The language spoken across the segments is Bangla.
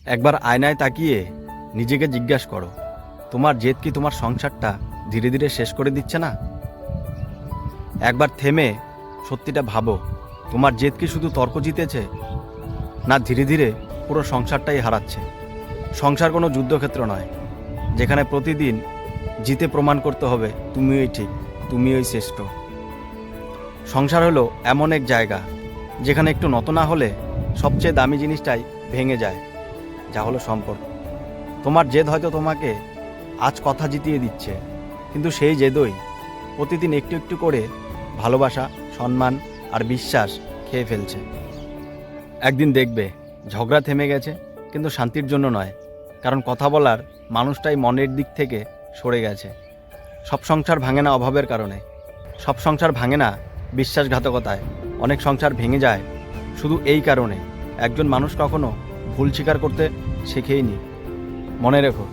একবার আয়নায় তাকিয়ে নিজেকে জিজ্ঞাসা করো, তোমার জেদ কি তোমার সংসারটা ধীরে ধীরে শেষ করে দিচ্ছে না? একবার থেমে সত্যিটা ভাবো, তোমার জেদ কি শুধু তর্ক জিতেছে, না ধীরে ধীরে পুরো সংসারটাই হারাচ্ছে? সংসার কোনো যুদ্ধক্ষেত্র নয়, যেখানে প্রতিদিন জিতে প্রমাণ করতে হবে তুমিই ঠিক, তুমিই শ্রেষ্ঠ। সংসার হলো এমন এক জায়গা যেখানে একটু নত না হলে সবচেয়ে দামি জিনিসটাই ভেঙে যায়, যা হলো সম্পর্ক। তোমার জেদ হয়তো তোমাকে আজ কথা জিতিয়ে দিচ্ছে, কিন্তু সেই জেদই প্রতিদিন একটু একটু করে ভালোবাসা, সম্মান আর বিশ্বাস খেয়ে ফেলছে। একদিন দেখবে ঝগড়া থেমে গেছে, কিন্তু শান্তির জন্য নয়, কারণ কথা বলার মানুষটাই মনের দিক থেকে সরে গেছে। সব সংসার ভাঙে না অভাবের কারণে, সব সংসার ভাঙে না বিশ্বাসঘাতকতায়। অনেক সংসার ভেঙে যায় শুধু এই কারণে একজন মানুষ কখনো ভুল স্বীকার করতে শেখেইনি। মনে রেখো,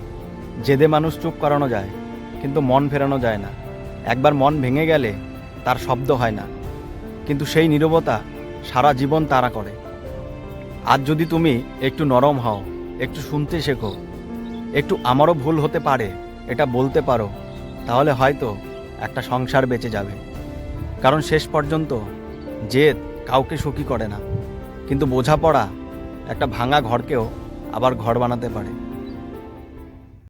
জেদে মানুষ চুপ করানো যায়, কিন্তু মন ফেরানো যায় না। একবার মন ভেঙে গেলে তার শব্দ হয় না, কিন্তু সেই নীরবতা সারা জীবন তাড়া করে। আজ যদি তুমি একটু নরম হও, একটু শুনতে শেখো, একটু আমারও ভুল হতে পারে এটা বলতে পারো, তাহলে হয়তো একটা সংসার বেঁচে যাবে। কারণ শেষ পর্যন্ত জেদ কাউকে সুখী করে না, কিন্তু বোঝাপড়া একটা ভাঙা ঘরকেও আবার ঘর বানাতে পারে।